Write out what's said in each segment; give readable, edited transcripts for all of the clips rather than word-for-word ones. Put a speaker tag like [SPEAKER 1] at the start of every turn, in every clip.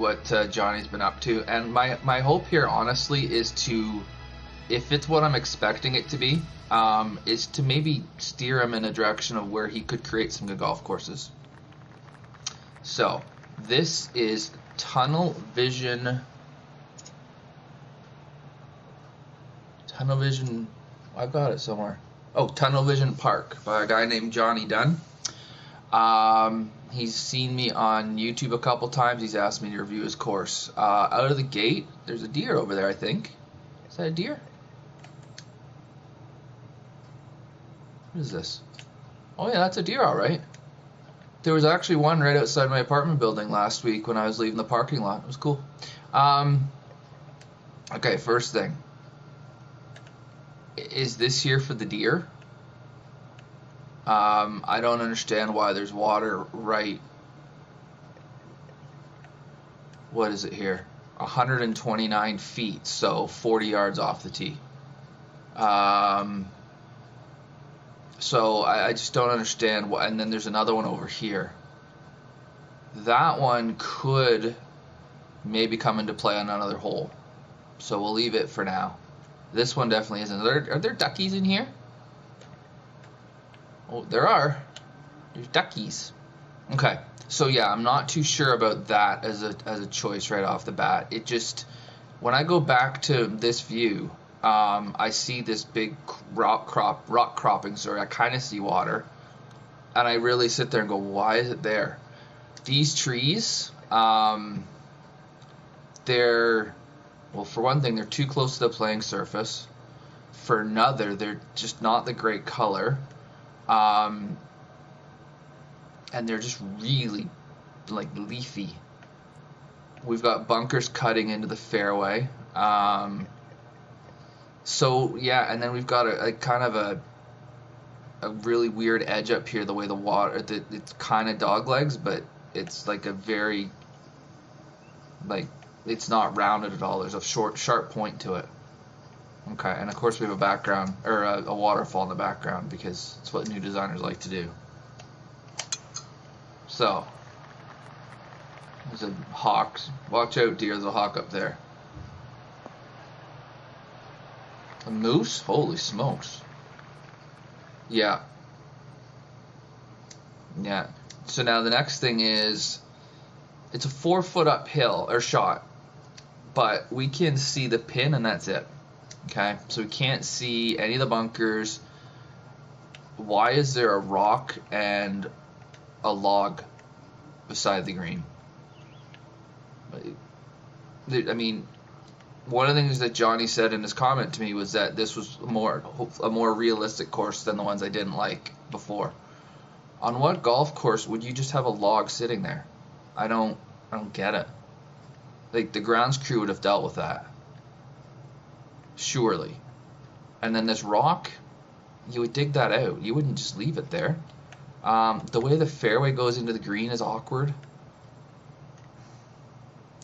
[SPEAKER 1] what Johnny's been up to, and my hope here, honestly, is to, if it's what I'm expecting it to be, is to maybe steer him in a direction of where he could create some good golf courses. So this is Tunnel Vision. I've got it somewhere. Oh, Tunnel Vision Park by a guy named Johnny Dunn. He's seen me on YouTube a couple times. He's asked me to review his course. Out of the gate, there's a deer over there, I think. Is that a deer? What is this? Oh yeah, that's a deer, all right. There was actually one right outside my apartment building last week when I was leaving the parking lot. It was cool. Okay, first thing. Is this here for the deer? I don't understand why there's water right. What is it here? 129 feet, so 40 yards off the tee. So I just don't understand why. And then there's another one over here. That one could maybe come into play on another hole, so we'll leave it for now. This one definitely isn't. Are there duckies in here? Oh, there are. There's duckies. Okay, so yeah, I'm not too sure about that as a choice right off the bat. It just, when I go back to this view, I see this big rock cropping, so I kind of see water, and I really sit there and go, why is it there? These trees, they're, well, for one thing, they're too close to the playing surface. For another, they're just not the great color. And they're just really, like, leafy. We've got bunkers cutting into the fairway. So, yeah, and then we've got a kind of a really weird edge up here, the way the water, it's kind of dog legs, but it's like a very, like, it's not rounded at all. There's a sharp point to it. Okay, and of course we have a background, or a waterfall in the background, because it's what new designers like to do. So, there's a hawk. Watch out, deer, there's a hawk up there. A moose? Holy smokes. Yeah. Yeah. So now the next thing is, it's a 4-foot uphill, or shot, but we can see the pin and that's it. Okay, so we can't see any of the bunkers. Why is there a rock and a log beside the green? I mean, one of the things that Johnny said in his comment to me was that this was a more realistic course than the ones I didn't like before. On what golf course would you just have a log sitting there? I don't get it. Like, the grounds crew would have dealt with that. Surely. And then this rock, you would dig that out. You wouldn't just leave it there. The way the fairway goes into the green is awkward.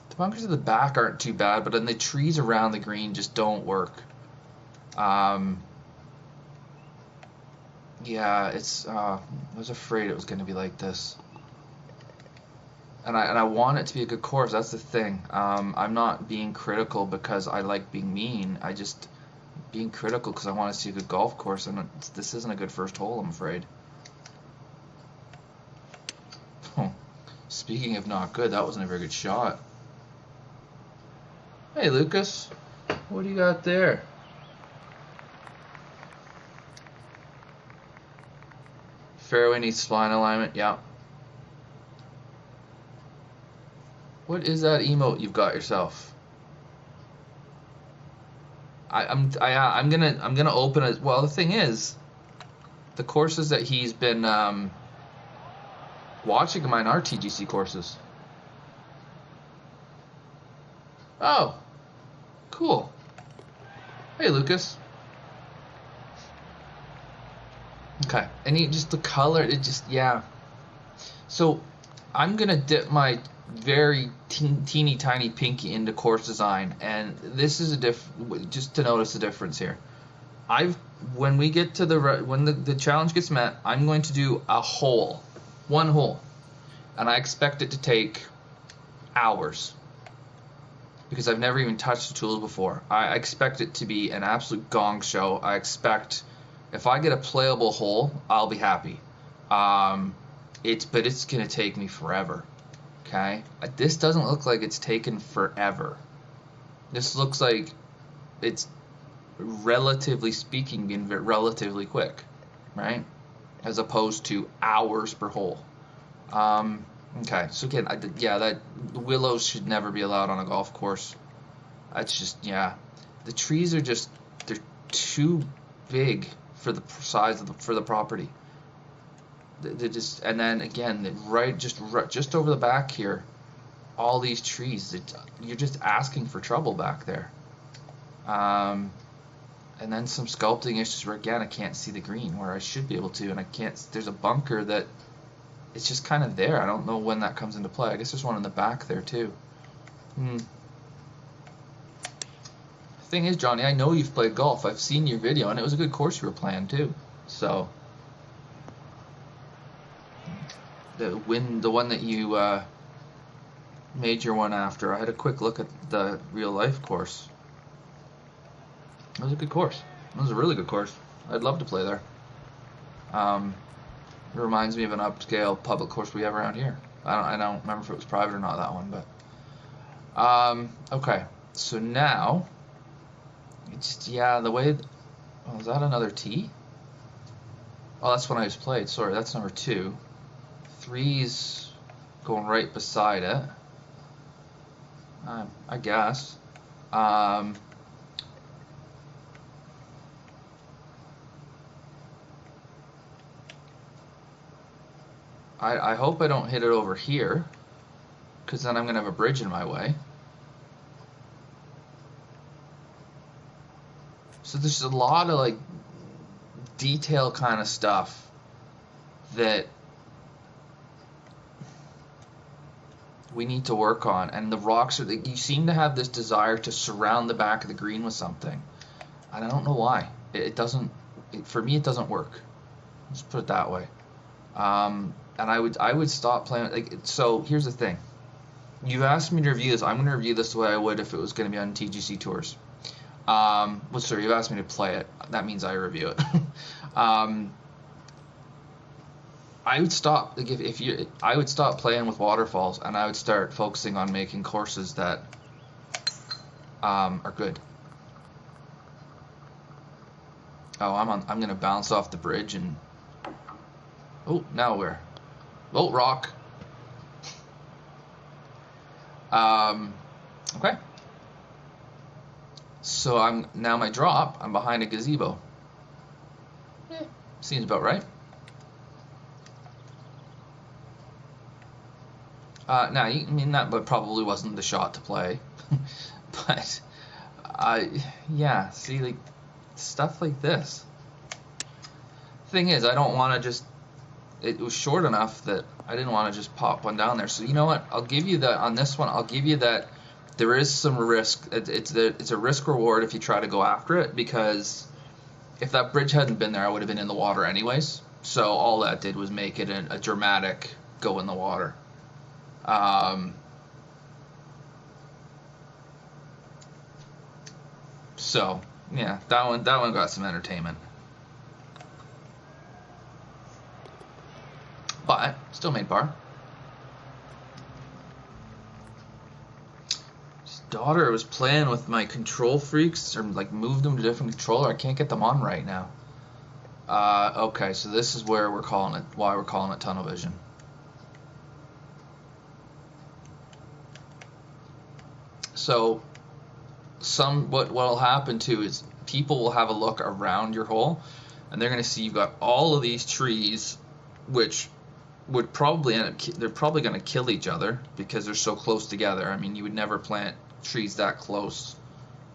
[SPEAKER 1] The bunkers at the back aren't too bad, but then the trees around the green just don't work. Yeah, it's. I was afraid it was going to be like this. And I want it to be a good course. That's the thing. I'm not being critical because I like being mean. I just being critical because I want to see a good golf course, and this isn't a good first hole, I'm afraid. Oh, speaking of not good, that wasn't a very good shot. Hey, Lucas, what do you got there? Fairway needs spline alignment. Yeah. What is that emote you've got yourself? I'm gonna open it. Well, the thing is, the courses that he's been watching of mine are TGC courses. Oh, cool. Hey, Lucas. Okay, and just the color, it just, yeah. So I'm gonna dip my very teeny tiny pinky into course design, and this is just to notice the difference here. When we get to when the challenge gets met, I'm going to do one hole, and I expect it to take hours. because I've never even touched the tools before. I expect it to be an absolute gong show. I expect if I get a playable hole, I'll be happy. But it's gonna take me forever. Okay, this doesn't look like it's taken forever. This looks like it's, relatively speaking, being relatively quick, right? As opposed to hours per hole. Okay, so again, that willows should never be allowed on a golf course. That's just, yeah, the trees are just, they're too big for the size of for the property. They just, and then again, just over the back here, all these trees. You're just asking for trouble back there. And then some sculpting issues where again I can't see the green where I should be able to, and I can't. There's a bunker that it's just kind of there. I don't know when that comes into play. I guess there's one in the back there too. Thing is, Johnny, I know you've played golf. I've seen your video, and it was a good course you were playing too. So the one that you made your one after, I had a quick look at the real life course. It was a good course. It was a really good course. I'd love to play there. It reminds me of an upscale public course we have around here. I don't remember if it was private or not, that one, but okay. So now it's, yeah, the way, oh, is that another tee? Oh, that's when I just played. Sorry, that's number 2. 3's going right beside it. I guess. I hope I don't hit it over here, because then I'm going to have a bridge in my way. So there's a lot of like detail kind of stuff that we need to work on, and the rocks are, you seem to have this desire to surround the back of the green with something, and I don't know why. It doesn't, for me it doesn't work. Let's put it that way. And I would stop playing. Like, so here's the thing. You've asked me to review this. I'm going to review this the way I would if it was going to be on TGC Tours. Well, sorry, you've asked me to play it. That means I review it. I would stop. Like, I would stop playing with waterfalls, and I would start focusing on making courses that are good. Oh, I'm going to bounce off the bridge and. Oh, now where? Oh, rock. Okay. So now my drop, I'm behind a gazebo. Seems about right. Now, I mean, that probably wasn't the shot to play. But, yeah, see, like, stuff like this. Thing is, I don't want to just, it was short enough that I didn't want to just pop one down there. So you know what? I'll give you that on this one. I'll give you that there is some risk. It's a risk reward if you try to go after it, because if that bridge hadn't been there, I would have been in the water anyways. So all that did was make it a dramatic go in the water. So yeah, that one got some entertainment. But still made par. His daughter was playing with my control freaks, or like moved them to a different controller. I can't get them on right now. Okay, so this is where we're calling it. Why we're calling it tunnel vision. So, what will happen too is people will have a look around your hole, and they're going to see you've got all of these trees, which would probably end up, they're probably going to kill each other because they're so close together. I mean, you would never plant trees that close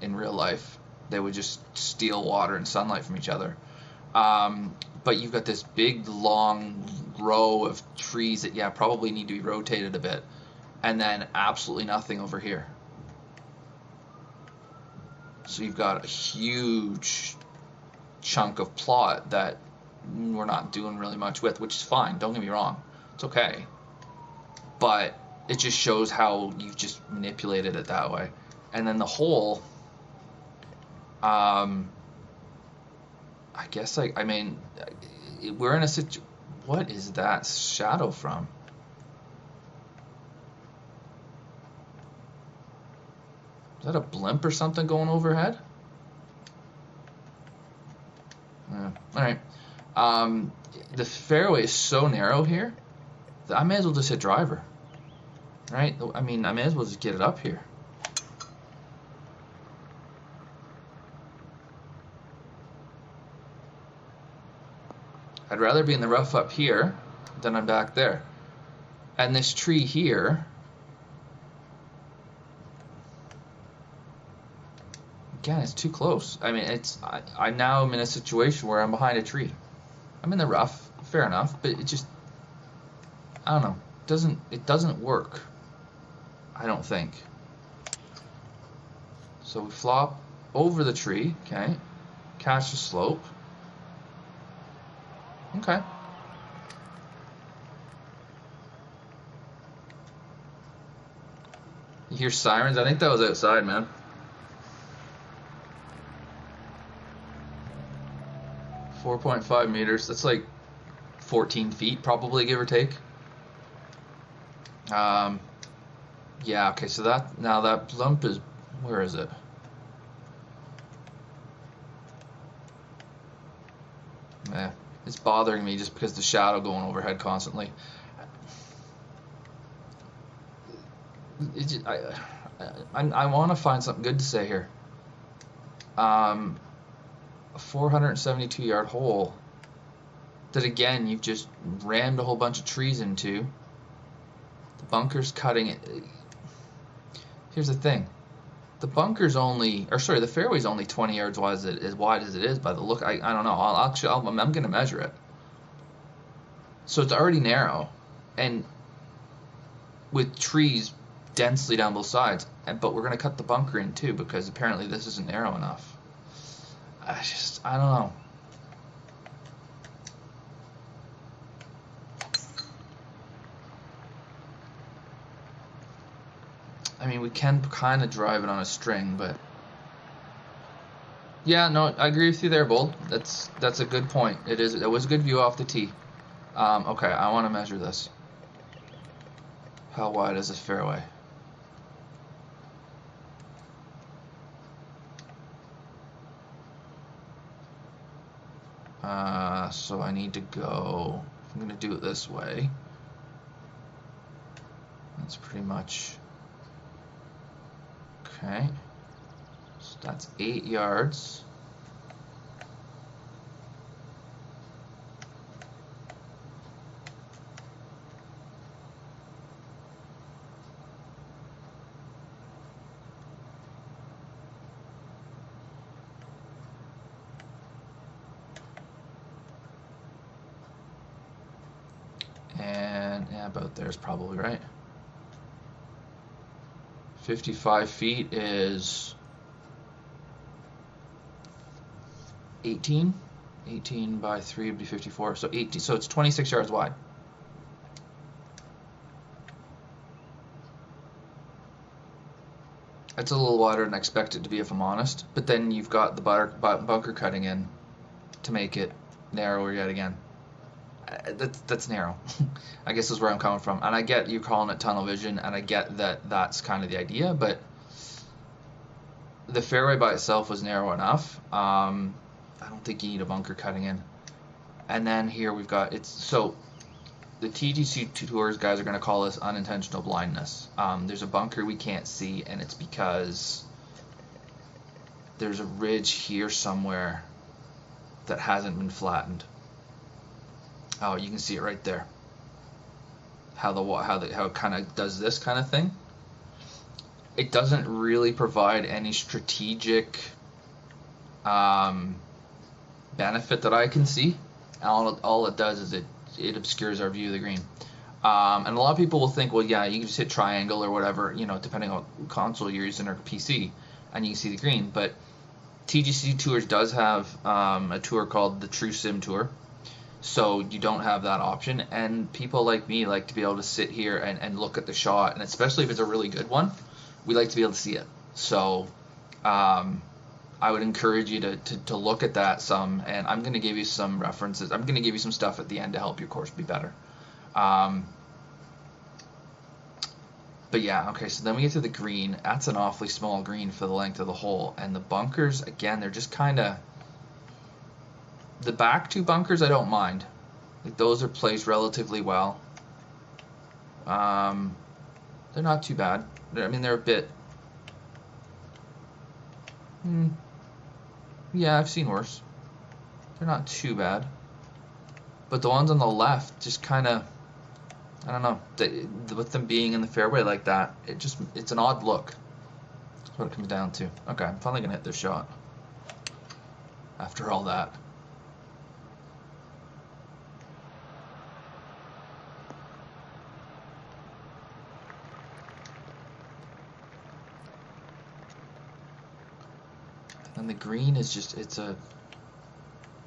[SPEAKER 1] in real life. They would just steal water and sunlight from each other. But you've got this big long row of trees that, yeah, probably need to be rotated a bit, and then absolutely nothing over here. So you've got a huge chunk of plot that we're not doing really much with, which is fine, don't get me wrong, it's okay, but it just shows how you've just manipulated it that way. And then the hole, I guess, I mean, we're in a situation. What is that shadow from? Is that a blimp or something going overhead? Yeah. All right. The fairway is so narrow here that I may as well just hit driver. Right? I mean, I may as well just get it up here. I'd rather be in the rough up here than I'm back there. And this tree here, again, it's too close. I mean, I now am in a situation where I'm behind a tree. I'm in the rough, fair enough, but it just, I don't know, it doesn't work. I don't think. So we flop over the tree, okay, catch the slope. Okay. You hear sirens? I think that was outside, man. .5 meters. That's like 14 feet, probably, give or take. Yeah. Okay. So that lump is, where is it? Yeah. It's bothering me just because the shadow going overhead constantly. I want to find something good to say here. A 472-yard hole that, again, you've just rammed a whole bunch of trees into. The bunker's cutting it. Here's the thing. The bunker's only, or sorry, the fairway's only 20 yards wide as it is by the look. I don't know. I'm going to measure it. So it's already narrow, and with trees densely down both sides. But we're going to cut the bunker in too because apparently this isn't narrow enough. I don't know. I mean, we can kind of drive it on a string, but yeah, no, I agree with you there, Bold. That's a good point. It was a good view off the tee. Okay, I want to measure this. How wide is this fairway? So I need to go, I'm going to do it this way. That's pretty much, okay. So that's 8 yards. And yeah, about there's probably right. 55 feet is 18. 18 by 3 would be 54. So 18. So it's 26 yards wide. It's a little wider than I expected to be, if I'm honest. But then you've got the bunker cutting in to make it narrower yet again. That's narrow. I guess is where I'm coming from. And I get you calling it tunnel vision, and I get that that's kind of the idea, but the fairway by itself was narrow enough. I don't think you need a bunker cutting in. And then here we've got, so the TGCTours guys are going to call this unintentional blindness. There's a bunker we can't see, and it's because there's a ridge here somewhere that hasn't been flattened. Oh, you can see it right there. How it kind of does this kind of thing. It doesn't really provide any strategic benefit that I can see. All it does is it obscures our view of the green. And a lot of people will think, well, yeah, you can just hit triangle or whatever, depending on what console you're using or PC, and you can see the green. But TGCTours does have a tour called the True Sim Tour. So you don't have that option, and people like me like to be able to sit here and look at the shot, and especially if it's a really good one, we like to be able to see it. So I would encourage you to look at that some, and I'm going to give you some references. I'm going to give you some stuff at the end to help your course be better. But yeah, okay, so then we get to the green. That's an awfully small green for the length of the hole. And the bunkers, again, they're just kind of... The back two bunkers, I don't mind. Like, those are placed relatively well. They're not too bad. I mean, they're a bit... yeah, I've seen worse. They're not too bad. But the ones on the left just kind of... I don't know. With them being in the fairway like that, it's an odd look. That's what it comes down to. Okay, I'm finally going to hit this shot. After all that. And the green is just, it's a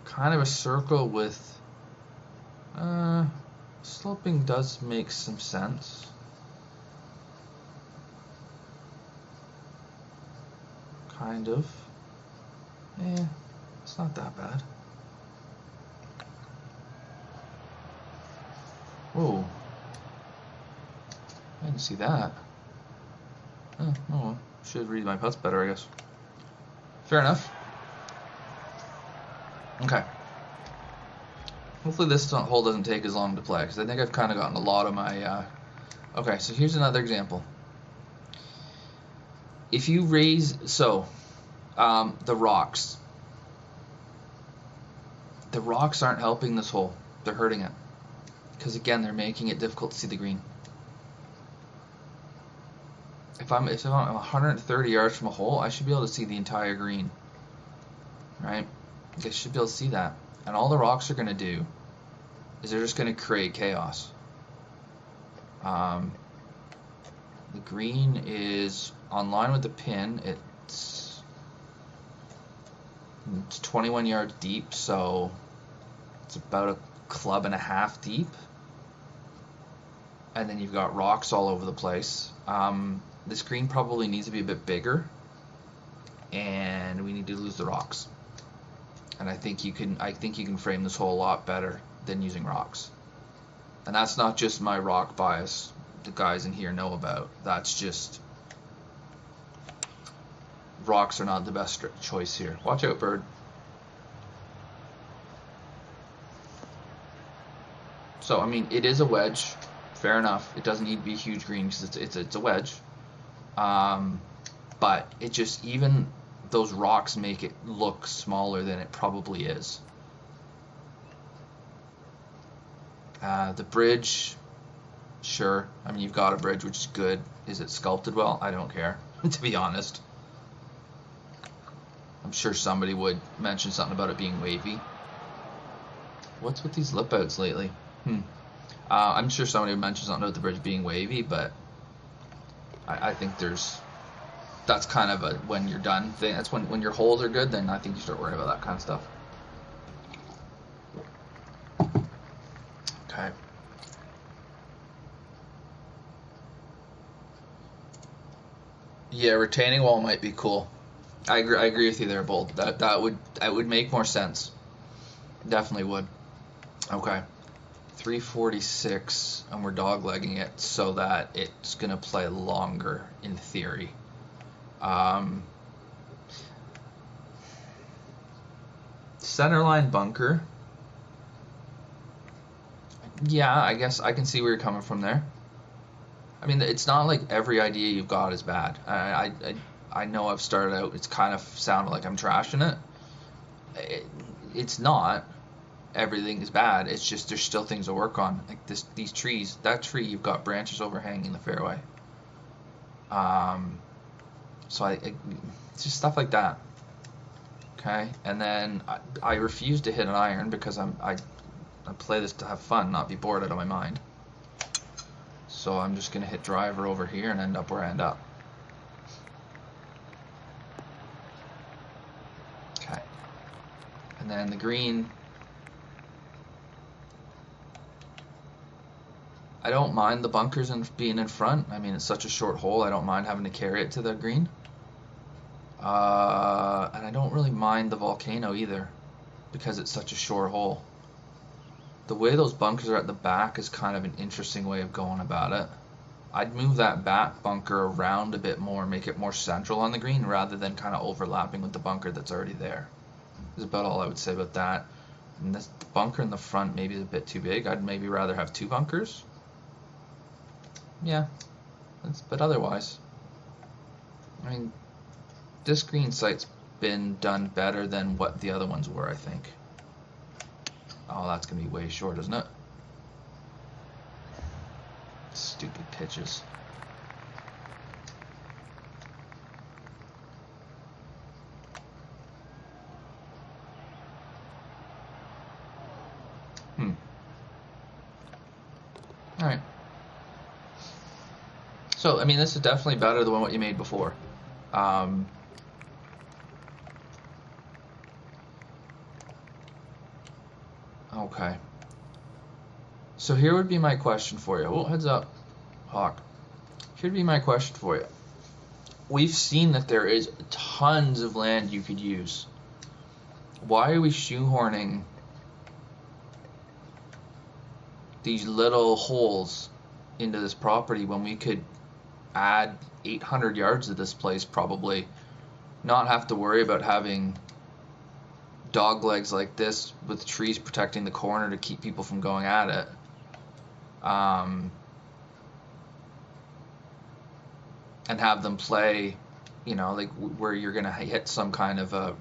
[SPEAKER 1] kind of a circle with sloping does make some sense. Kind of. It's not that bad. Whoa. I didn't see that. Oh well. Should read my putts better, I guess. Fair enough. Okay. Hopefully this hole doesn't take as long to play, because I think I've kind of gotten a lot of my... Okay, so here's another example. If you raise... So, the rocks. The rocks aren't helping this hole. They're hurting it. Because again, they're making it difficult to see the green. If I'm 130 yards from a hole, I should be able to see the entire green. Right? I should be able to see that. And all the rocks are going to do is they're just going to create chaos. The green is on line with the pin. It's 21 yards deep, so it's about a club and a half deep. And then you've got rocks all over the place. This green probably needs to be a bit bigger, and we need to lose the rocks. And I think you can frame this hole a lot better than using rocks. And that's not just my rock bias the guys in here know about. That's just rocks are not the best choice here. Watch out, bird. So I mean, it is a wedge. Fair enough. It doesn't need to be a huge green because it's a wedge. But it just, even those rocks make it look smaller than it probably is. The bridge, sure. I mean, you've got a bridge, which is good. Is it sculpted well? I don't care, to be honest. I'm sure somebody would mention something about it being wavy. What's with these lip outs lately? I'm sure somebody would mention something about the bridge being wavy, but I think that's kind of a when you're done thing. That's when your holes are good, then I think you start worrying about that kind of stuff. Okay. Yeah, retaining wall might be cool. I agree with you there, Bold. That would make more sense. Definitely would. Okay. 346, and we're doglegging it so that it's gonna play longer in theory. Centerline bunker. Yeah, I guess I can see where you're coming from there. I mean, it's not like every idea you've got is bad. I know I've started out, it's kind of sounded like I'm trashing it. It's not. Everything is bad. It's just there's still things to work on. Like these trees. That tree, you've got branches overhanging the fairway. So it's just stuff like that. Okay, and then I refuse to hit an iron because I play this to have fun, not be bored out of my mind. So I'm just gonna hit driver over here and end up where I end up. Okay, and then the green. I don't mind the bunkers and being in front. I mean, it's such a short hole. I don't mind having to carry it to the green. And I don't really mind the volcano either, because it's such a short hole. The way those bunkers are at the back is kind of an interesting way of going about it. I'd move that back bunker around a bit more, make it more central on the green, rather than kind of overlapping with the bunker that's already there. Is about all I would say about that. And this bunker in the front maybe is a bit too big. I'd maybe rather have 2 bunkers. Yeah, but otherwise, I mean, this green site's been done better than what the other ones were, I think. Oh, that's gonna be way short, isn't it? Stupid pitches. Alright. So, I mean, this is definitely better than what you made before. Okay. So here would be my question for you. Oh, heads up, Hawk. Here'd be my question for you. We've seen that there is tons of land you could use. Why are we shoehorning these little holes into this property when we could add 800 yards to this place, probably not have to worry about having dog legs like this with trees protecting the corner to keep people from going at it, and have them play, you know, like where you're gonna hit some kind of a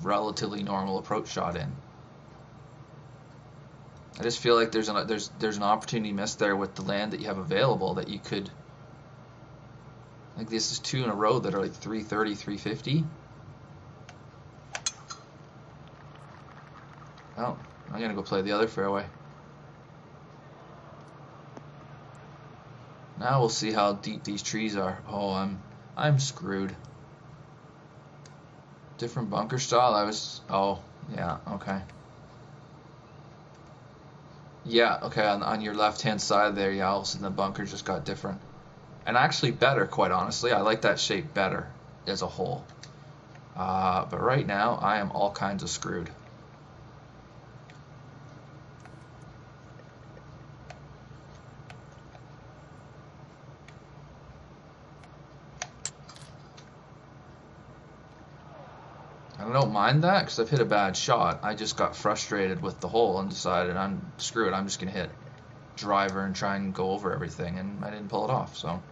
[SPEAKER 1] relatively normal approach shot in. I just feel like there's an opportunity missed there with the land that you have available that you could, like, this is 2 in a row that are like 330, 350. Oh, I'm gonna go play the other fairway. Now we'll see how deep these trees are. Oh, I'm screwed. Different bunker style. Oh, yeah, okay. Yeah, okay, on your left-hand side there, yeah, all of a sudden the bunker just got different. And actually better, quite honestly. I like that shape better as a whole. But right now, I am all kinds of screwed. I don't mind that because I've hit a bad shot. I just got frustrated with the hole and decided screw it. I'm just gonna hit driver and try and go over everything, and I didn't pull it off. So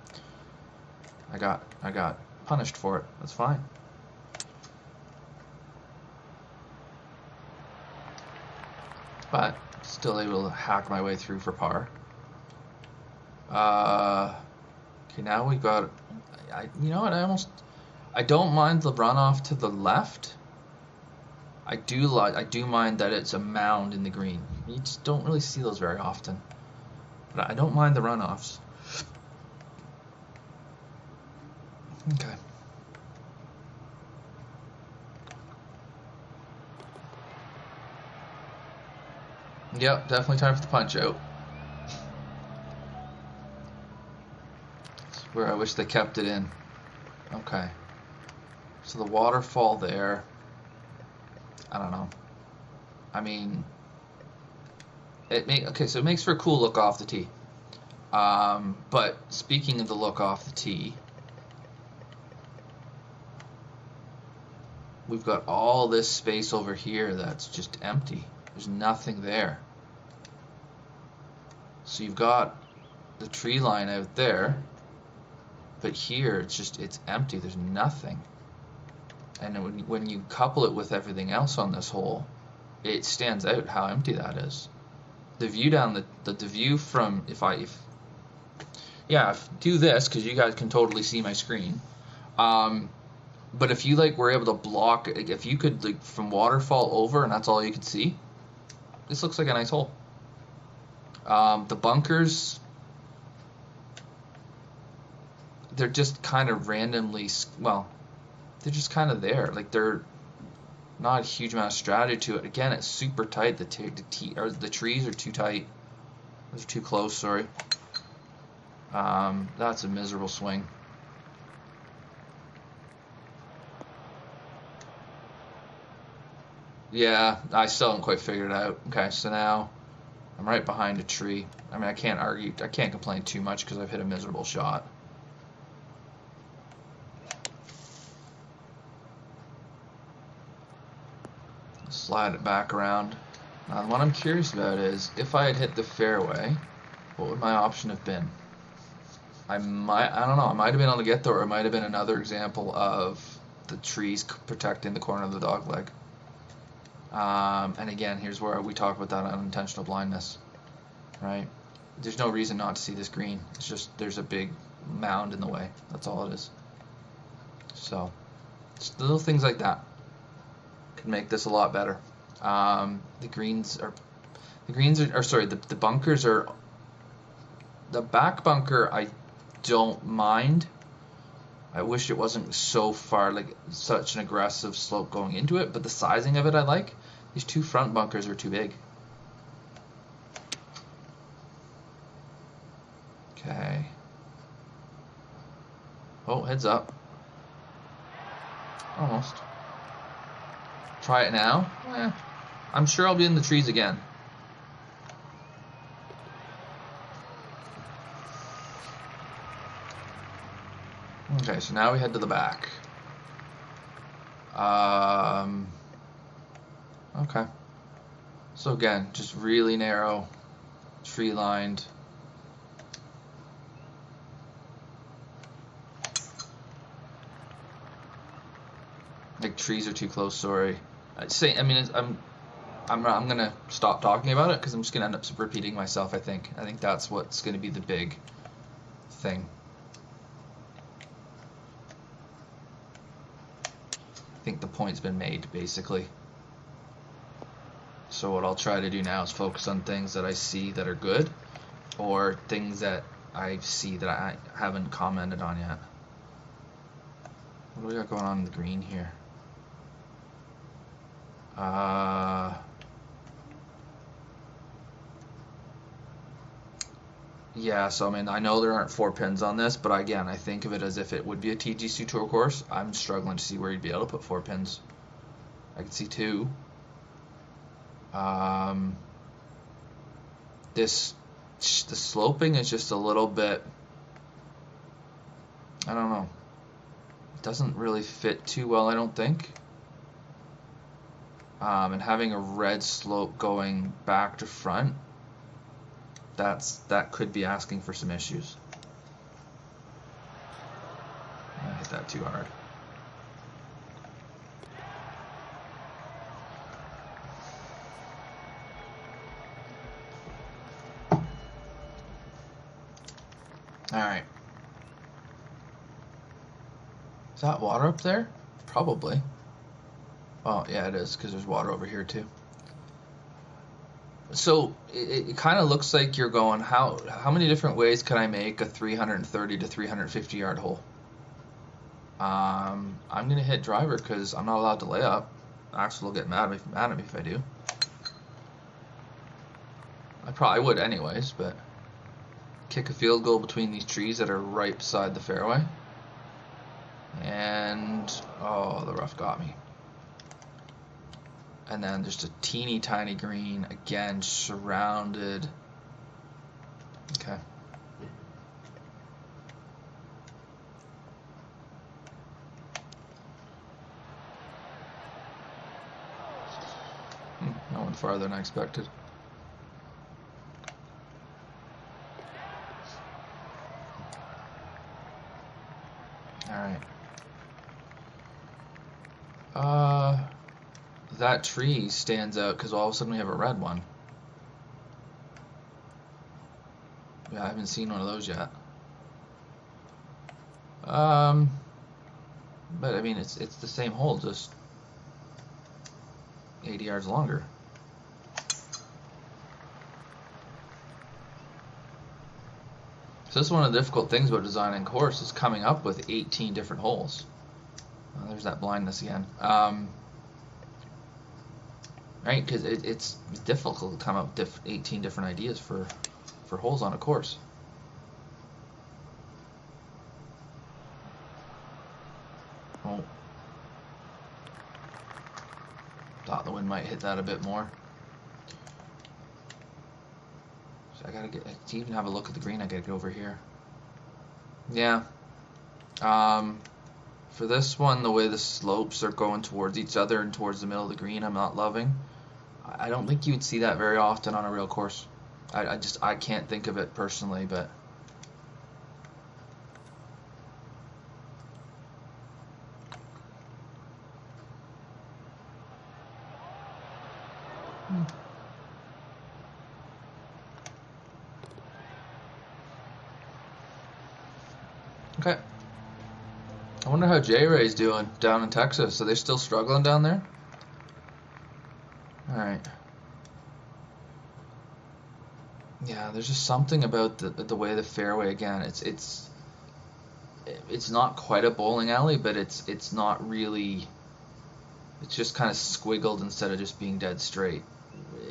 [SPEAKER 1] I got punished for it. That's fine. But still able to hack my way through for par. Okay, now we got. You know what? I don't mind the runoff to the left. I do mind that it's a mound in the green. You just don't really see those very often. But I don't mind the runoffs. Okay. Yep, definitely time for the punch out. That's where I wish they kept it in. Okay. So the waterfall there. I don't know. I mean, so it makes for a cool look off the tee. But speaking of the look off the tee, we've got all this space over here that's just empty. There's nothing there. So you've got the tree line out there, but here it's empty. There's nothing. And when you couple it with everything else on this hole, it stands out how empty that is. The view down the view from do this because you guys can totally see my screen. But if you were able to block, if you could from waterfall over and that's all you could see, this looks like a nice hole. The bunkers, they're just kind of randomly, they're just kind of there. They're not a huge amount of strategy to it. Again, it's super tight. The trees are too tight. Those are too close, sorry. That's a miserable swing. Yeah, I still haven't quite figured it out. Okay, so now I'm right behind a tree. I mean, I can't argue, I can't complain too much because I've hit a miserable shot. Slide it back around. Now, what I'm curious about is, if I had hit the fairway, what would my option have been? I don't know, I might have been able to get there, or it might have been another example of the trees protecting the corner of the dog leg. And again, here's where we talk about that unintentional blindness, right? There's no reason not to see this green. It's just there's a big mound in the way. That's all it is. So, just little things like that can make this a lot better. The bunkers are, the back bunker I don't mind. I wish it wasn't so far, like such an aggressive slope going into it, but the sizing of it I like. These two front bunkers are too big. Okay. Oh, heads up. Almost. Try it now? I'm sure I'll be in the trees again. Okay, so now we head to the back. Okay. So again, just really narrow, tree lined. Like trees are too close. Sorry. I'm gonna stop talking about it because I'm just gonna end up repeating myself. I think that's what's gonna be the big thing. I think the point's been made basically. So what I'll try to do now is focus on things that I see that are good, or things that I see that I haven't commented on yet. What do we got going on in the green here? Yeah, so I mean, I know there aren't 4 pins on this, but again, I think of it as if it would be a TGC Tour course. I'm struggling to see where you'd be able to put 4 pins. I can see 2. The sloping is just a little bit, I don't know. It doesn't really fit too well, I don't think. And having a red slope going back to front, that could be asking for some issues. I hit that too hard. Alright. Is that water up there? Probably. Oh, yeah, it is, because there's water over here too. So it kind of looks like you're going, how many different ways can I make a 330 to 350 yard hole? I'm going to hit driver because I'm not allowed to lay up. Axel will get mad at me if I do. I probably would anyways, but kick a field goal between these trees that are right beside the fairway. And, oh, the rough got me. And then just a teeny tiny green, again, surrounded. Okay. That went farther than I expected. Alright. That tree stands out because all of a sudden we have a red one. Yeah, I haven't seen one of those yet. But I mean, it's the same hole, just 80 yards longer. So this is one of the difficult things about designing a course, is coming up with 18 different holes. There's that blindness again. Right, because it's difficult to come up with 18 different ideas for holes on a course. Oh. Thought the wind might hit that a bit more. So I gotta get, to even have a look at the green, I gotta get over here. Yeah. For this one, the way the slopes are going towards each other and towards the middle of the green, I'm not loving. I don't think you would see that very often on a real course. I can't think of it personally, but okay. I wonder how J-Ray's doing down in Texas. Are they still struggling down there? Alright. Yeah, there's just something about the way the fairway, again, it's not quite a bowling alley, but it's not really, it's just kind of squiggled instead of just being dead straight.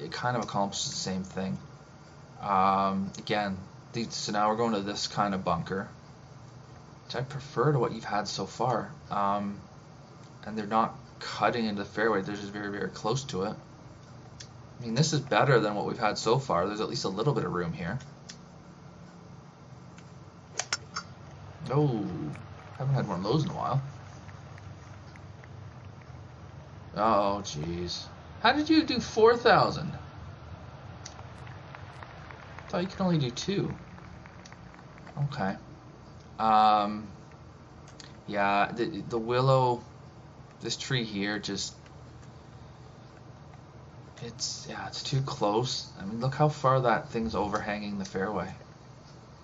[SPEAKER 1] It kind of accomplishes the same thing. Again, so now we're going to this kind of bunker, which I prefer to what you've had so far. And they're not cutting into the fairway, they're just very, very close to it. I mean, this is better than what we've had so far. There's at least a little bit of room here. Oh, haven't had one of those in a while. Oh, jeez. How did you do 4,000? Thought you could only do 2. Okay. Yeah, the willow, this tree here, just, it's too close. I mean, look how far that thing's overhanging the fairway.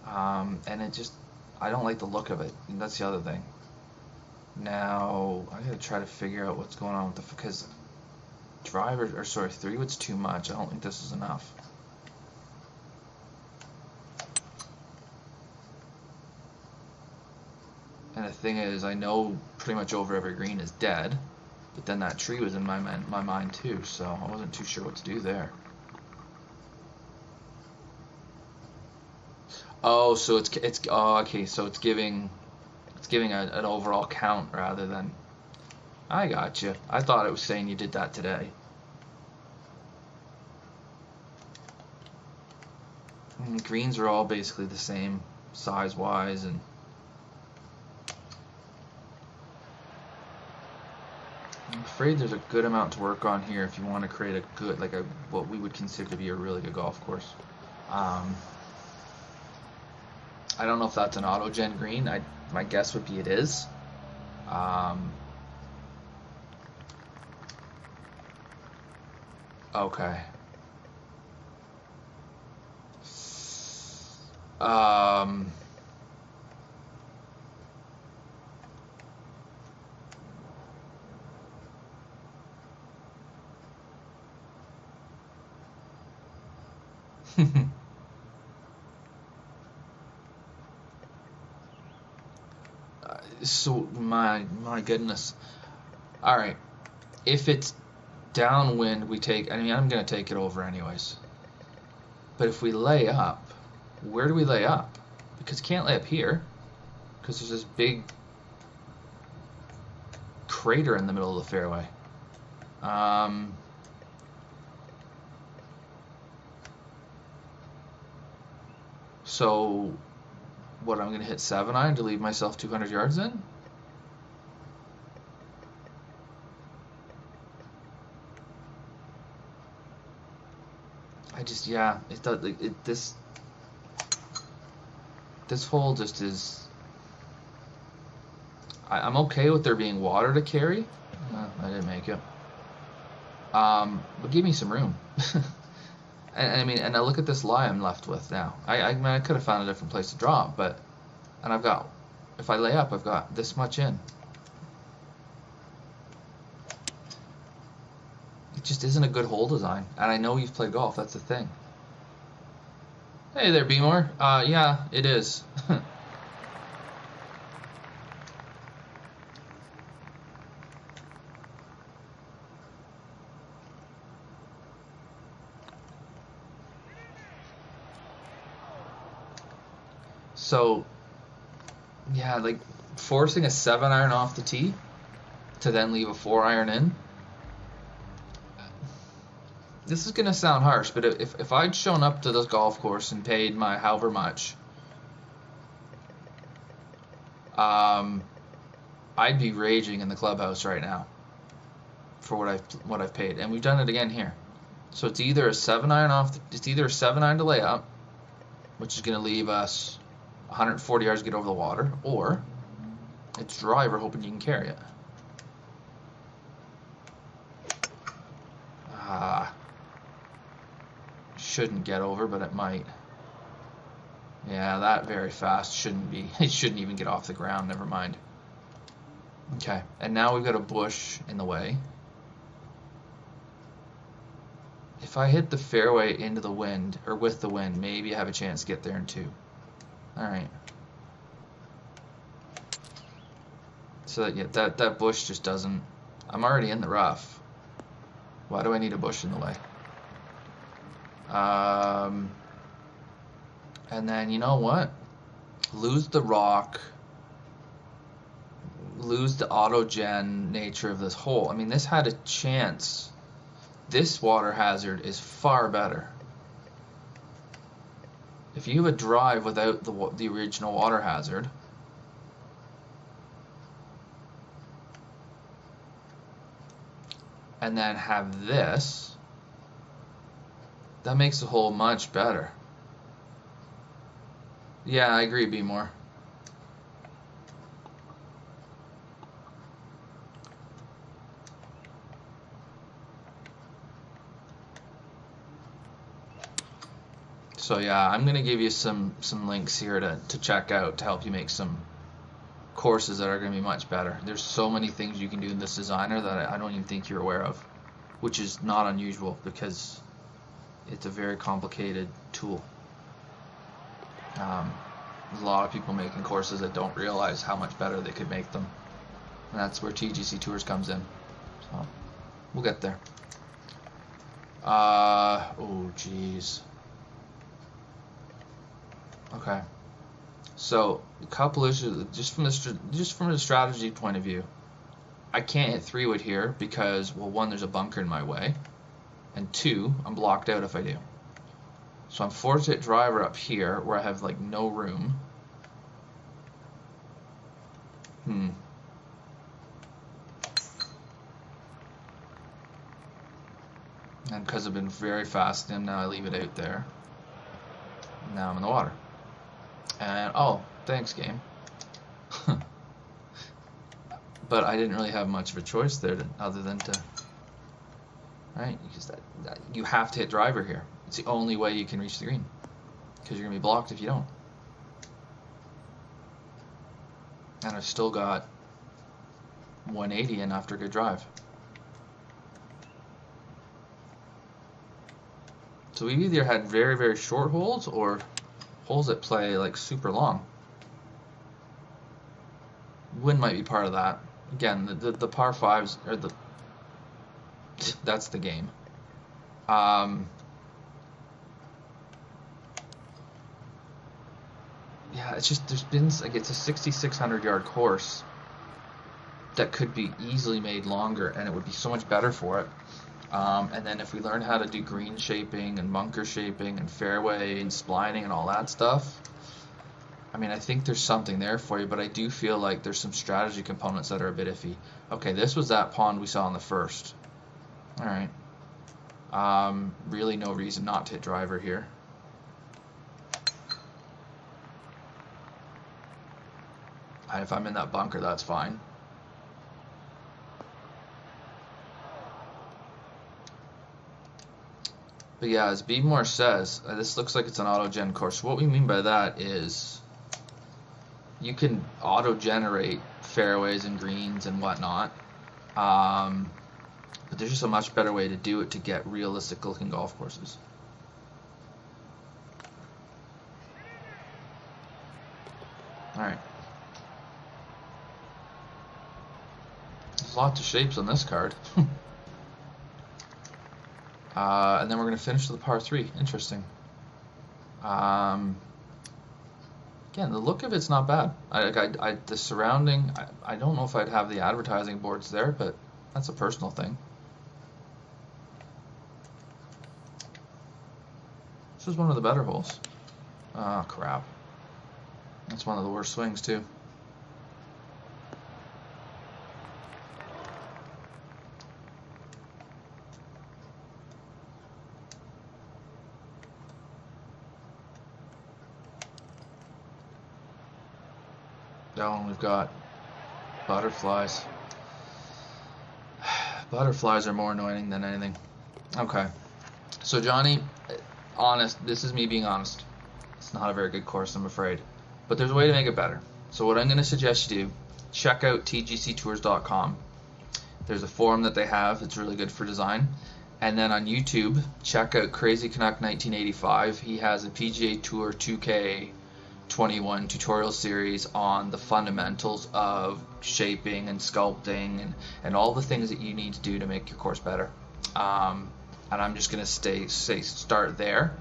[SPEAKER 1] And it just, I don't like the look of it. And that's the other thing. Now, I gotta try to figure out what's going on with the, because driver, or sorry, 3-wood's too much. I don't think this is enough. And the thing is, I know pretty much over every green is dead, but then that tree was in my mind too, so I wasn't too sure what to do there. Oh, so it's oh, okay, so it's giving an overall count rather than, I got you. I thought it was saying you did that today. Greens are all basically the same size-wise, and I'm afraid there's a good amount to work on here if you want to create a good, like what we would consider to be a really good golf course. I don't know if that's an auto-gen green. My guess would be it is. Okay. So my goodness. All right. If it's downwind, we take. I mean, I'm gonna take it over anyways. But if we lay up, where do we lay up? Because you can't lay up here, because there's this big crater in the middle of the fairway. So, what, I'm going to hit 7-iron to leave myself 200 yards in? I just, yeah, it does, this hole just is, I'm okay with there being water to carry. I didn't make it. But give me some room. And I mean, and I look at this lie I'm left with now. I mean, I could have found a different place to drop, but, and I've got, if I lay up, I've got this much in. It just isn't a good hole design. And I know you've played golf, that's the thing. Hey there, Beemore. Yeah, it is. So, yeah, like forcing a 7-iron off the tee to then leave a 4-iron in. this is gonna sound harsh, but if I'd shown up to this golf course and paid my however much, I'd be raging in the clubhouse right now for what I've paid, and we've done it again here. So it's either a 7-iron it's either a 7-iron to lay up, which is gonna leave us 140 yards to get over the water, or it's driver hoping you can carry it. Shouldn't get over, but it might. Yeah, that very fast shouldn't be. It shouldn't even get off the ground. Never mind. Okay, and now we've got a bush in the way. If I hit the fairway into the wind, or with the wind, maybe I have a chance to get there in 2. Alright. So that bush just doesn't... I'm already in the rough. Why do I need a bush in the way? And then, you know what? Lose the rock. Lose the auto-gen nature of this hole. I mean, this had a chance. This water hazard is far better. If you have a drive without the original water hazard, and then have this, that makes the hole much better. Yeah, I agree, be more. So yeah, I'm gonna give you some links here to check out to help you make some courses that are gonna be much better. There's so many things you can do in this designer that I don't even think you're aware of, which is not unusual because it's a very complicated tool. There's a lot of people making courses that don't realize how much better they could make them, and that's where TGC Tours comes in. So we'll get there. Oh geez. Okay. So a couple issues just from a strategy point of view. I can't hit 3-wood here because, well, 1, there's a bunker in my way, and 2, I'm blocked out if I do. So I'm forced to hit driver up here where I have like no room. And because I've been very fast in, now I leave it out there. Now I'm in the water. And oh, thanks game. But I didn't really have much of a choice there other than to, right? Because that you have to hit driver here. It's the only way you can reach the green, because you're gonna be blocked if you don't. And I've still got 180 in after a good drive. So we've either had very, very short holes or holes that play like super long. Wind might be part of that. Again, the par 5s are that's the game. Yeah, it's just there's been like it's a 6,600 yard course that could be easily made longer, and it would be so much better for it. And then if we learn how to do green shaping and bunker shaping and fairway and splining and all that stuff, I mean, I think there's something there for you, but I do feel like there's some strategy components that are a bit iffy. Okay, this was that pond we saw on the first. All right. Really no reason not to hit driver here. And if I'm in that bunker, that's fine. But yeah, as Beemore says, this looks like it's an auto-gen course. What we mean by that is you can auto-generate fairways and greens and whatnot, but there's just a much better way to do it to get realistic-looking golf courses. All right. There's lots of shapes on this card. And then we're going to finish with the par 3. Interesting. Again, the look of it's not bad. The surrounding, I don't know if I'd have the advertising boards there, but that's a personal thing. This was one of the better holes. Oh, crap. That's one of the worst swings, too. Down, we've got butterflies. Butterflies are more annoying than anything. Okay. So, Johnny, honest, this is me being honest. It's not a very good course, I'm afraid. But there's a way to make it better. So what I'm going to suggest you do, check out TGCTours.com. There's a forum that they have. It's really good for design. And then on YouTube, check out CrazyCanuck1985. He has a PGA Tour 2K21 tutorial series on the fundamentals of shaping and sculpting and all the things that you need to do to make your course better. And I'm just going to start there.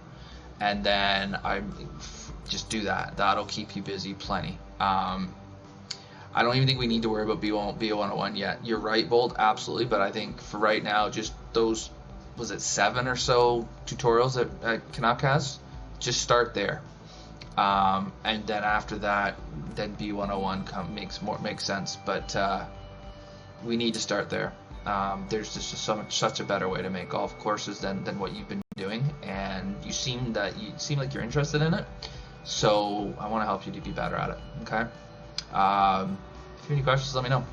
[SPEAKER 1] And then I just do that. That'll keep you busy plenty. I don't even think we need to worry about B101 yet. You're right, Bolt, absolutely. But I think for right now, just those, was it 7 or so tutorials that Canuck has? Just start there. And then after that, then B101 makes sense. But we need to start there. There's just such a better way to make golf courses than what you've been doing, and you seem like you're interested in it, so I want to help you to be better at it. Okay. If you have any questions, let me know.